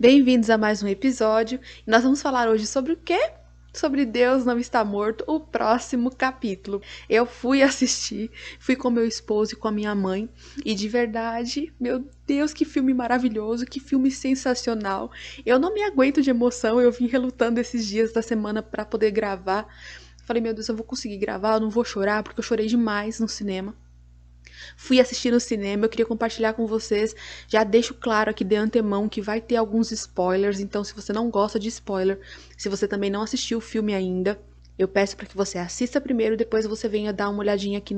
Bem-vindos a mais um episódio. E nós vamos falar hoje sobre o quê? Sobre Deus Não Está Morto, o próximo capítulo. Eu fui assistir, fui com meu esposo e com a minha mãe, e de verdade, meu Deus, que filme maravilhoso, que filme sensacional. Eu não me aguento de emoção, eu vim relutando esses dias da semana para poder gravar. Falei, meu Deus, eu vou conseguir gravar, eu não vou chorar, porque eu chorei demais no cinema. Fui assistir no cinema, eu queria compartilhar com vocês. Já deixo claro aqui de antemão que vai ter alguns spoilers, então se você não gosta de spoiler, se você também não assistiu o filme ainda, eu peço para que você assista primeiro e depois você venha dar uma olhadinha aqui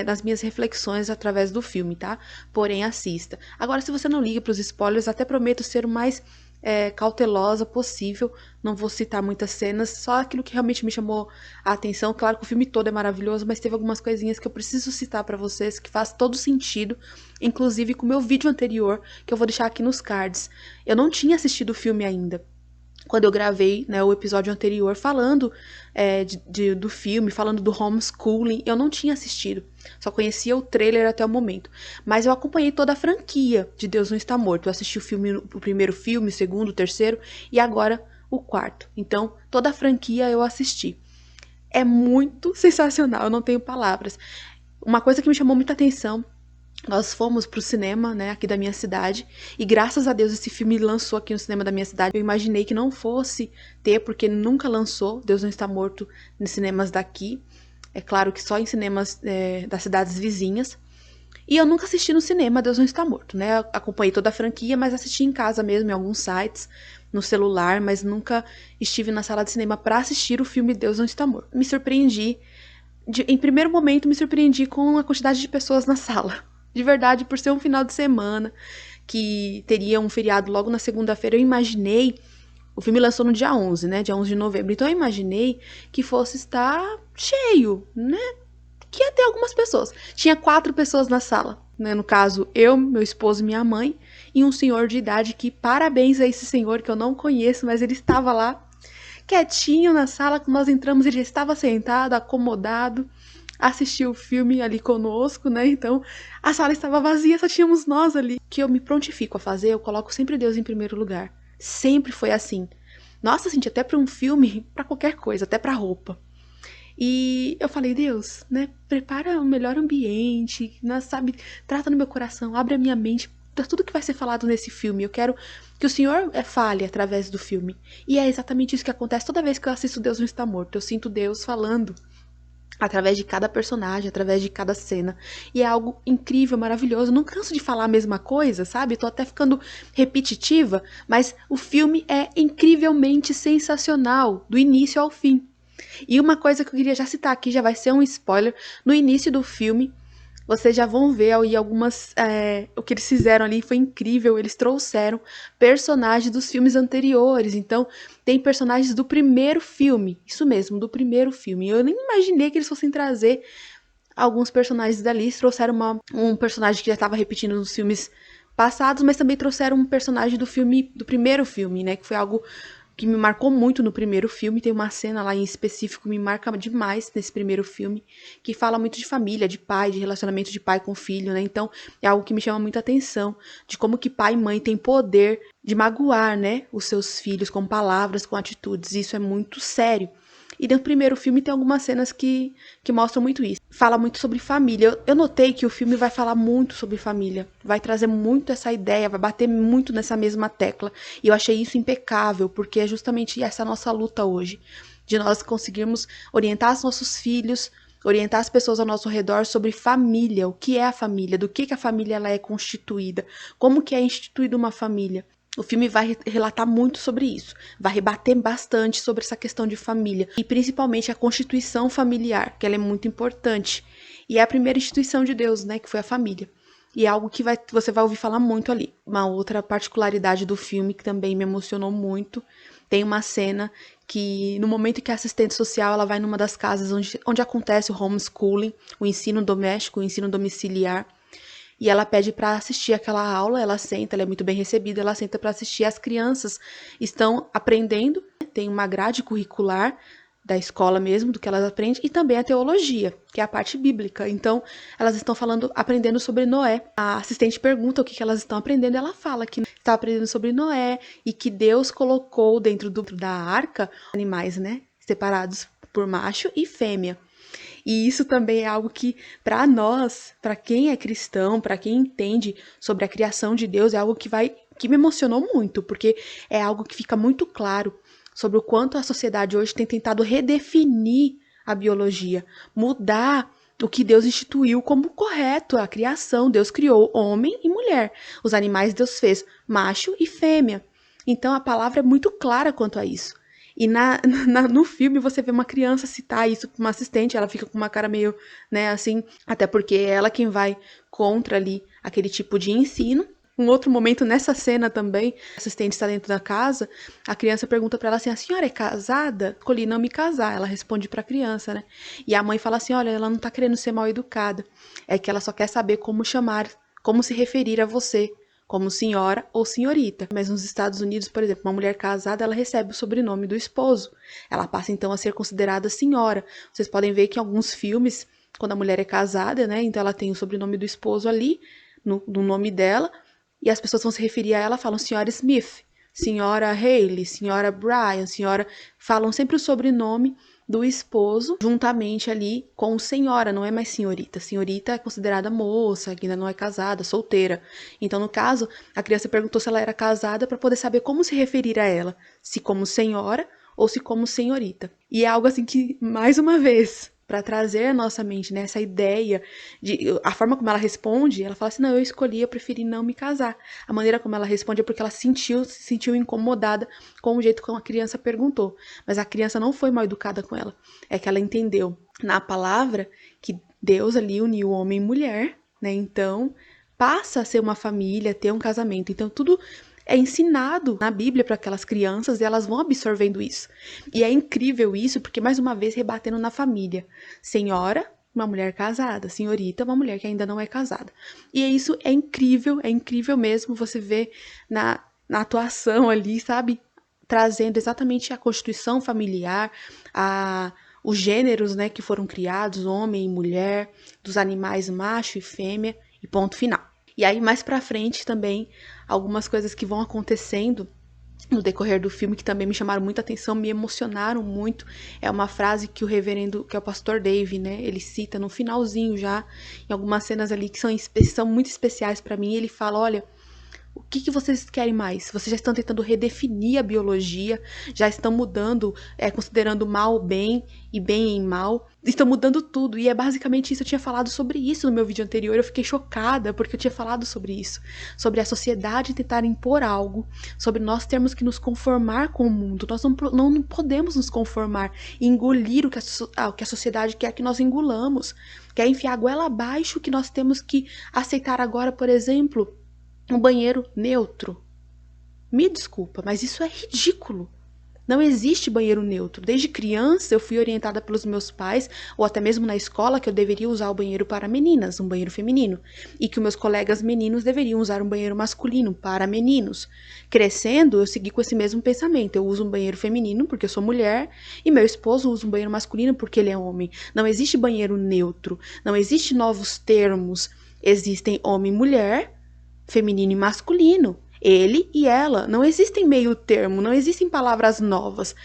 nas minhas reflexões através do filme, tá? Porém, assista. Agora, se você não liga para os spoilers, até prometo ser o mais cautelosa possível. Não vou citar muitas cenas, só aquilo que realmente me chamou a atenção. Claro que o filme todo é maravilhoso, mas teve algumas coisinhas que eu preciso citar para vocês que faz todo sentido, inclusive com o meu vídeo anterior, que eu vou deixar aqui nos cards. Eu não tinha assistido o filme ainda quando eu gravei, né, o episódio anterior falando do filme, falando do homeschooling. Eu não tinha assistido, só conhecia o trailer até o momento, mas eu acompanhei toda a franquia de Deus Não Está Morto. Eu assisti o primeiro filme, o segundo, o terceiro e agora o quarto. Então, toda a franquia eu assisti. É muito sensacional, eu não tenho palavras. Uma coisa que me chamou muita atenção, nós fomos pro cinema, né, aqui da minha cidade, e graças a Deus esse filme lançou aqui no cinema da minha cidade. Eu imaginei que não fosse ter, porque nunca lançou Deus Não Está Morto nos cinemas daqui. É claro que só em cinemas das cidades vizinhas. E eu nunca assisti no cinema Deus Não Está Morto, né? Eu acompanhei toda a franquia, mas assisti em casa mesmo, em alguns sites, no celular, mas nunca estive na sala de cinema para assistir o filme Deus Não Está Morto. Me surpreendi, em primeiro momento me surpreendi com a quantidade de pessoas na sala. De verdade, por ser um final de semana, que teria um feriado logo na segunda-feira, eu imaginei. O filme lançou no dia 11, né? Dia 11 de novembro. Então eu imaginei que fosse estar cheio, né? Que ia ter algumas pessoas. Tinha 4 pessoas na sala, né? No caso, eu, meu esposo e minha mãe, e um senhor de idade que, parabéns a esse senhor que eu não conheço, mas ele estava lá, quietinho na sala. Quando nós entramos, ele já estava sentado, acomodado, assistiu o filme ali conosco, né? Então, a sala estava vazia, só tínhamos nós ali. O que eu me prontifico a fazer, eu coloco sempre Deus em primeiro lugar. Sempre foi assim. Nossa, gente, até para um filme, para qualquer coisa, até para roupa. E eu falei, Deus, né, prepara o melhor ambiente, né, sabe, trata no meu coração, abre a minha mente para tudo que vai ser falado nesse filme. Eu quero que o Senhor fale através do filme. E é exatamente isso que acontece toda vez que eu assisto Deus Não Está Morto. Eu sinto Deus falando através de cada personagem, através de cada cena. E é algo incrível, maravilhoso. Eu não canso de falar a mesma coisa, sabe? Tô até ficando repetitiva, mas o filme é incrivelmente sensacional, do início ao fim. E uma coisa que eu queria já citar aqui, já vai ser um spoiler, no início do filme, vocês já vão ver aí algumas. O que eles fizeram ali foi incrível. Eles trouxeram personagens dos filmes anteriores. Então, tem personagens do primeiro filme. Isso mesmo, do primeiro filme. Eu nem imaginei que eles fossem trazer alguns personagens dali. Eles trouxeram um personagem que já estava repetindo nos filmes passados, mas também trouxeram um personagem do primeiro filme, né? Que foi algo que me marcou muito no primeiro filme. Tem uma cena lá em específico que me marca demais nesse primeiro filme, que fala muito de família, de pai, de relacionamento de pai com filho, né? Então, é algo que me chama muita atenção, de como que pai e mãe têm poder de magoar, né, os seus filhos com palavras, com atitudes. Isso é muito sério. E no primeiro filme tem algumas cenas que mostram muito isso. Fala muito sobre família. Eu notei que o filme vai falar muito sobre família. Vai trazer muito essa ideia, vai bater muito nessa mesma tecla. E eu achei isso impecável, porque é justamente essa nossa luta hoje. De nós conseguirmos orientar os nossos filhos, orientar as pessoas ao nosso redor sobre família. O que é a família? Do que a família ela é constituída? Como que é instituída uma família? O filme vai relatar muito sobre isso, vai rebater bastante sobre essa questão de família e principalmente a constituição familiar, que ela é muito importante. E é a primeira instituição de Deus, né, que foi a família. E é algo que você vai ouvir falar muito ali. Uma outra particularidade do filme que também me emocionou muito, tem uma cena que no momento que a assistente social ela vai numa das casas onde acontece o homeschooling, o ensino doméstico, o ensino domiciliar, e ela pede para assistir aquela aula. Ela senta, ela é muito bem recebida, ela senta para assistir. As crianças estão aprendendo, tem uma grade curricular da escola mesmo, do que elas aprendem, e também a teologia, que é a parte bíblica. Então, elas estão aprendendo sobre Noé. A assistente pergunta o que elas estão aprendendo, e ela fala que está aprendendo sobre Noé, e que Deus colocou dentro da arca animais, né, separados por macho e fêmea. E isso também é algo que, para nós, para quem é cristão, para quem entende sobre a criação de Deus, é algo que me emocionou muito, porque é algo que fica muito claro sobre o quanto a sociedade hoje tem tentado redefinir a biologia, mudar o que Deus instituiu como correto, a criação. Deus criou homem e mulher. Os animais Deus fez macho e fêmea. Então a palavra é muito clara quanto a isso. E no filme você vê uma criança citar isso para uma assistente, ela fica com uma cara meio, né, assim, até porque é ela quem vai contra ali aquele tipo de ensino. Um outro momento nessa cena também, a assistente está dentro da casa, a criança pergunta para ela assim: a senhora é casada? Escolhi não me casar. Ela responde para a criança, né? E a mãe fala assim: olha, ela não tá querendo ser mal educada, é que ela só quer saber como chamar, como se referir a você, como senhora ou senhorita. Mas nos Estados Unidos, por exemplo, uma mulher casada, ela recebe o sobrenome do esposo. Ela passa então a ser considerada senhora. Vocês podem ver que em alguns filmes, quando a mulher é casada, né, então ela tem o sobrenome do esposo ali, no nome dela, e as pessoas vão se referir a ela, falam senhora Smith, senhora Haley, senhora Bryan, senhora... Falam sempre o sobrenome do esposo, juntamente ali com senhora, não é mais senhorita. Senhorita é considerada moça, que ainda não é casada, solteira. Então, no caso, a criança perguntou se ela era casada para poder saber como se referir a ela, se como senhora ou se como senhorita. E é algo assim que, mais uma vez, para trazer à nossa mente, né, essa ideia de a forma como ela responde, ela fala assim: não, eu preferi não me casar. A maneira como ela responde é porque ela se sentiu incomodada com o jeito como a criança perguntou. Mas a criança não foi mal educada com ela. É que ela entendeu na palavra que Deus ali uniu homem e mulher, né? Então passa a ser uma família, ter um casamento. Então tudo é ensinado na Bíblia para aquelas crianças e elas vão absorvendo isso. E é incrível isso, porque, mais uma vez, rebatendo na família. Senhora, uma mulher casada. Senhorita, uma mulher que ainda não é casada. E isso é incrível mesmo você ver na atuação ali, sabe? Trazendo exatamente a constituição familiar, os gêneros, né, que foram criados, homem e mulher, dos animais macho e fêmea, e ponto final. E aí, mais pra frente também, algumas coisas que vão acontecendo no decorrer do filme que também me chamaram muita atenção, me emocionaram muito. É uma frase que o reverendo, que é o pastor Dave, né, ele cita no finalzinho já, em algumas cenas ali que são muito especiais pra mim. Ele fala: olha, o que vocês querem mais? Vocês já estão tentando redefinir a biologia, já estão mudando, considerando mal bem e bem em mal, estão mudando tudo. E é basicamente isso. Eu tinha falado sobre isso no meu vídeo anterior, eu fiquei chocada porque eu tinha falado sobre isso, sobre a sociedade tentar impor algo, sobre nós termos que nos conformar com o mundo. Nós não podemos nos conformar e engolir o que a sociedade quer que nós engolamos, quer enfiar a goela abaixo, que nós temos que aceitar agora, por exemplo, um banheiro neutro. Me desculpa, mas isso é ridículo. Não existe banheiro neutro. Desde criança eu fui orientada pelos meus pais, ou até mesmo na escola, que eu deveria usar o banheiro para meninas, um banheiro feminino, e que os meus colegas meninos deveriam usar um banheiro masculino para meninos. Crescendo, eu segui com esse mesmo pensamento. Eu uso um banheiro feminino porque eu sou mulher, e meu esposo usa um banheiro masculino porque ele é homem. Não existe banheiro neutro, não existe novos termos. Existem homem e mulher, feminino e masculino, ele e ela. Não existem meio termo, não existem palavras novas.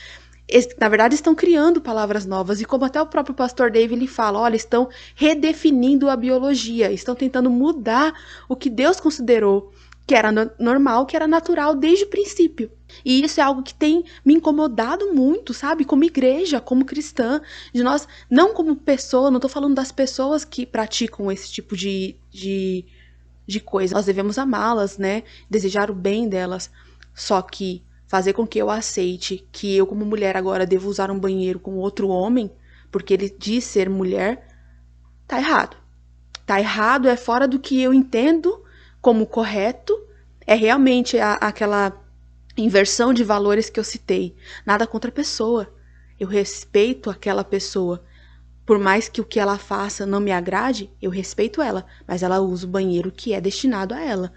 Na verdade, estão criando palavras novas, e como até o próprio pastor Dave ele fala, olha, estão redefinindo a biologia, estão tentando mudar o que Deus considerou que era normal, que era natural desde o princípio. E isso é algo que tem me incomodado muito, sabe? Como igreja, como cristã, de nós, não como pessoa, não tô falando das pessoas que praticam esse tipo de coisa. Nós devemos amá-las, né? Desejar o bem delas. Só que fazer com que eu aceite que eu, como mulher, agora devo usar um banheiro com outro homem, porque ele diz ser mulher, tá errado. Tá errado, é fora do que eu entendo como correto. É realmente aquela inversão de valores que eu citei. Nada contra a pessoa. Eu respeito aquela pessoa. Por mais que o que ela faça não me agrade, eu respeito ela, mas ela usa o banheiro que é destinado a ela,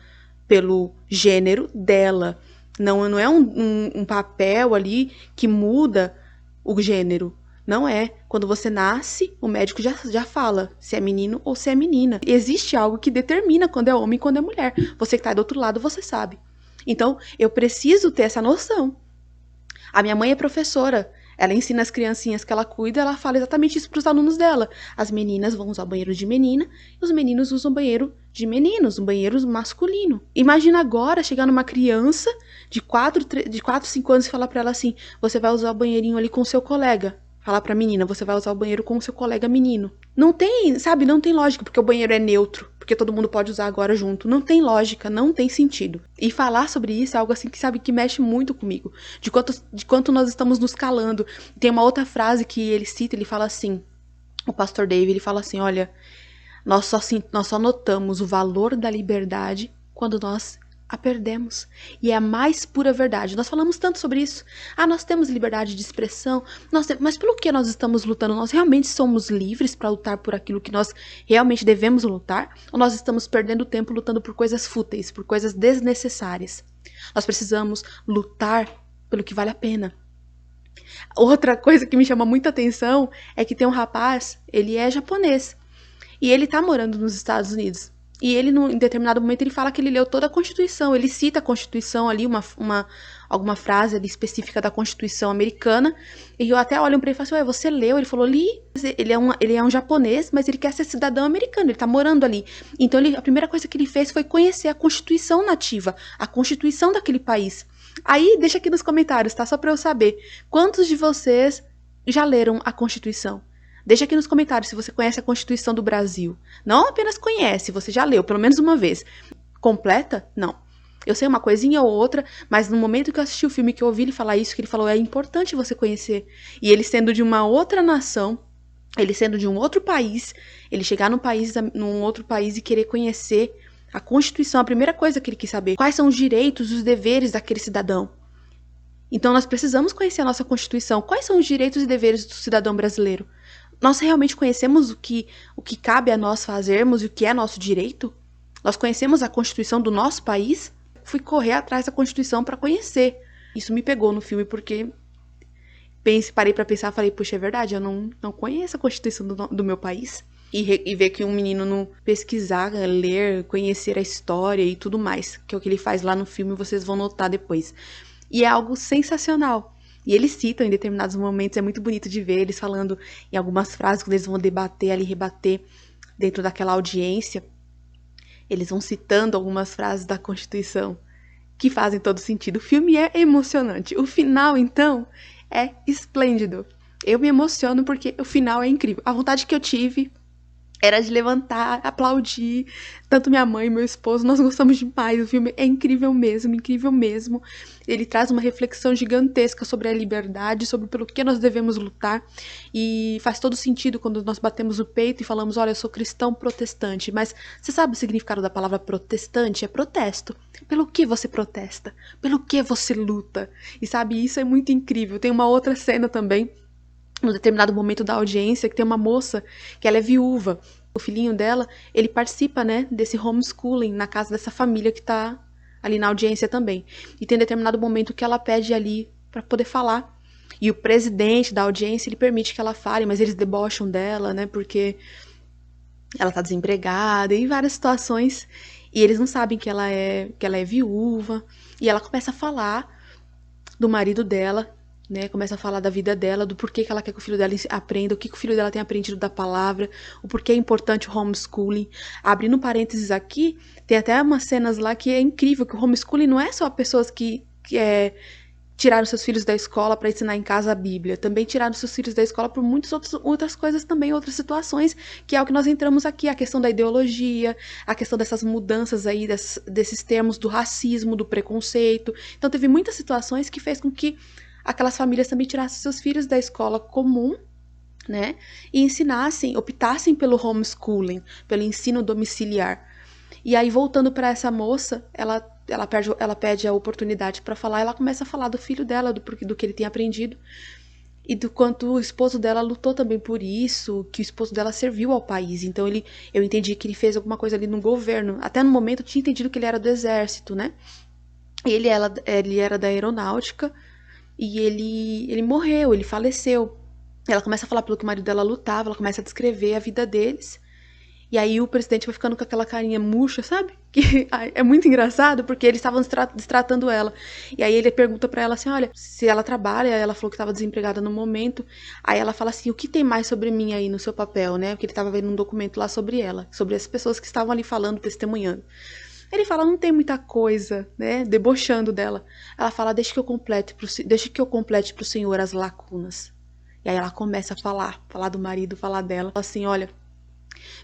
pelo gênero dela. Não é um papel ali que muda o gênero. Não é. Quando você nasce, o médico já fala se é menino ou se é menina. Existe algo que determina quando é homem e quando é mulher. Você que tá do outro lado, você sabe. Então, eu preciso ter essa noção. A minha mãe é professora. Ela ensina as criancinhas que ela cuida, ela fala exatamente isso para os alunos dela. As meninas vão usar o banheiro de menina e os meninos usam o banheiro de meninos, um banheiro masculino. Imagina agora chegar numa criança de 4, 5 anos e falar para ela assim: você vai usar o banheirinho ali com o seu colega. Falar pra menina, você vai usar o banheiro com o seu colega menino. Não tem, sabe, não tem lógica, porque o banheiro é neutro, porque todo mundo pode usar agora junto. Não tem lógica, não tem sentido. E falar sobre isso é algo assim que, sabe, que mexe muito comigo. De quanto nós estamos nos calando. Tem uma outra frase que ele cita, ele fala assim, o pastor Dave, ele fala assim, olha, nós só notamos o valor da liberdade quando nós a perdemos. E é a mais pura verdade. Nós falamos tanto sobre isso. Nós temos liberdade de expressão, mas pelo que nós estamos lutando? Nós realmente somos livres para lutar por aquilo que nós realmente devemos lutar? Ou nós estamos perdendo tempo lutando por coisas fúteis, por coisas desnecessárias? Nós precisamos lutar pelo que vale a pena. Outra coisa que me chama muita atenção é que tem um rapaz, ele é japonês, e ele tá morando nos Estados Unidos. E ele, em determinado momento, ele fala que ele leu toda a Constituição. Ele cita a Constituição ali, alguma frase ali específica da Constituição americana. E eu até olho pra ele e falo assim, ué, você leu? Ele falou, li. Ele é um japonês, mas ele quer ser cidadão americano. Ele tá morando ali. Então, a primeira coisa que ele fez foi conhecer a Constituição nativa. A Constituição daquele país. Aí, deixa aqui nos comentários, tá? Só pra eu saber. Quantos de vocês já leram a Constituição? Deixa aqui nos comentários se você conhece a Constituição do Brasil. Não apenas conhece, você já leu, pelo menos uma vez. Completa? Não. Eu sei uma coisinha ou outra, mas no momento que eu assisti o filme, que eu ouvi ele falar isso, que ele falou, é importante você conhecer. E ele sendo de uma outra nação, ele sendo de um outro país, ele chegar num outro país e querer conhecer a Constituição, a primeira coisa que ele quis saber, quais são os direitos e os deveres daquele cidadão. Então nós precisamos conhecer a nossa Constituição. Quais são os direitos e deveres do cidadão brasileiro? Nós realmente conhecemos o que cabe a nós fazermos e o que é nosso direito? Nós conhecemos a Constituição do nosso país? Fui correr atrás da Constituição para conhecer. Isso me pegou no filme porque parei para pensar, falei, puxa, é verdade, eu não conheço a Constituição do meu país. E ver que um menino não pesquisar, ler, conhecer a história e tudo mais, que é o que ele faz lá no filme, vocês vão notar depois. E é algo sensacional. E eles citam em determinados momentos, é muito bonito de ver eles falando em algumas frases, quando eles vão debater ali, rebater dentro daquela audiência, eles vão citando algumas frases da Constituição que fazem todo sentido. O filme é emocionante. O final, então, é esplêndido. Eu me emociono porque o final é incrível. A vontade que eu tive era de levantar, aplaudir. Tanto minha mãe e meu esposo, nós gostamos demais. O filme é incrível mesmo, incrível mesmo. Ele traz uma reflexão gigantesca sobre a liberdade, sobre pelo que nós devemos lutar. E faz todo sentido quando nós batemos o peito e falamos, olha, eu sou cristão protestante. Mas você sabe o significado da palavra protestante? É protesto. Pelo que você protesta? Pelo que você luta? E sabe, isso é muito incrível. Tem uma outra cena também, num determinado momento da audiência, que tem uma moça que ela é viúva. O filhinho dela, ele participa, né, desse homeschooling na casa dessa família que tá ali na audiência também. E tem determinado momento que ela pede ali para poder falar. E o presidente da audiência, ele permite que ela fale, mas eles debocham dela, né, porque ela tá desempregada, e várias situações. E eles não sabem que ela é viúva. E ela começa a falar do marido dela, né, começa a falar da vida dela, do porquê que ela quer que o filho dela aprenda, o que o filho dela tem aprendido da palavra, o porquê é importante o homeschooling. Abrindo parênteses aqui, tem até umas cenas lá que é incrível, que o homeschooling não é só pessoas que tiraram seus filhos da escola para ensinar em casa a Bíblia, também tiraram seus filhos da escola por muitas outras coisas também, outras situações, que é o que nós entramos aqui, a questão da ideologia, a questão dessas mudanças aí, desses termos do racismo, do preconceito. Então teve muitas situações que fez com que aquelas famílias também tirassem seus filhos da escola comum, né, e optassem pelo homeschooling, pelo ensino domiciliar. E aí, voltando para essa moça, ela pede a oportunidade para falar, ela começa a falar do filho dela, do que ele tem aprendido, e do quanto o esposo dela lutou também por isso, que o esposo dela serviu ao país. Então eu entendi que ele fez alguma coisa ali no governo. Até no momento eu tinha entendido que ele era do exército, né? E ele era da aeronáutica, e ele morreu, ele faleceu. Ela começa a falar pelo que o marido dela lutava, ela começa a descrever a vida deles. E aí o presidente vai ficando com aquela carinha murcha, sabe? Que é muito engraçado, porque eles estavam destratando ela. E aí ele pergunta pra ela assim, olha, se ela trabalha, ela falou que estava desempregada no momento. Aí ela fala assim, o que tem mais sobre mim aí no seu papel, né? Porque ele estava vendo um documento lá sobre ela, sobre as pessoas que estavam ali falando, testemunhando. Ele fala, não tem muita coisa, né? Debochando dela. Ela fala, deixa que eu complete pro senhor as lacunas. E aí ela começa a falar do marido, falar dela. Fala assim, olha,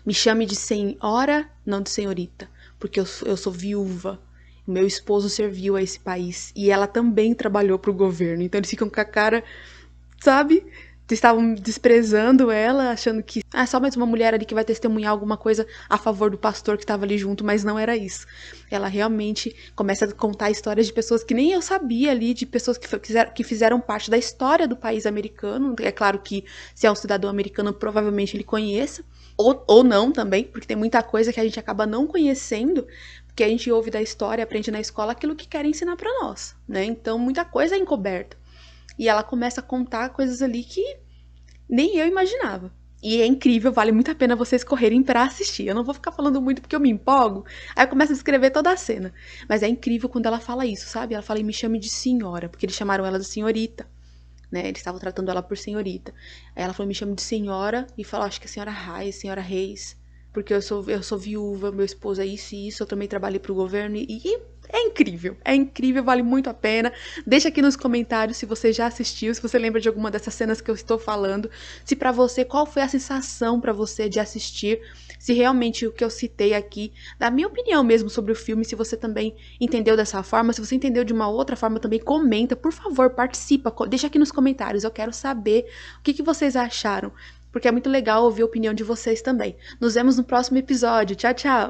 me chame de senhora, não de senhorita, porque eu sou viúva. Meu esposo serviu a esse país e ela também trabalhou pro governo. Então eles ficam com a cara, sabe? Estavam desprezando ela, achando que é só mais uma mulher ali que vai testemunhar alguma coisa a favor do pastor que estava ali junto, mas não era isso. Ela realmente começa a contar histórias de pessoas que nem eu sabia ali, de pessoas que fizeram parte da história do país americano. É claro que se é um cidadão americano, provavelmente ele conheça, ou não também, porque tem muita coisa que a gente acaba não conhecendo, porque a gente ouve da história, aprende na escola aquilo que querem ensinar para nós, né? Então muita coisa é encoberta. E ela começa a contar coisas ali que nem eu imaginava. E é incrível, vale muito a pena vocês correrem pra assistir. Eu não vou ficar falando muito porque eu me empolgo, aí eu começo a descrever toda a cena. Mas é incrível quando ela fala isso, sabe? Ela fala, me chame de senhora, porque eles chamaram ela de senhorita, né? Eles estavam tratando ela por senhorita. Aí ela falou, me chame de senhora, e falou, acho que é senhora Reis, senhora Reis, porque eu sou viúva, meu esposo é isso e isso, eu também trabalhei pro governo, e é incrível, vale muito a pena. Deixa aqui nos comentários se você já assistiu, se você lembra de alguma dessas cenas que eu estou falando, se pra você, qual foi a sensação pra você de assistir, se realmente o que eu citei aqui, da minha opinião mesmo sobre o filme, se você também entendeu dessa forma, se você entendeu de uma outra forma também, comenta, por favor, participa, deixa aqui nos comentários, eu quero saber o que vocês acharam, porque é muito legal ouvir a opinião de vocês também. Nos vemos no próximo episódio, tchau, tchau!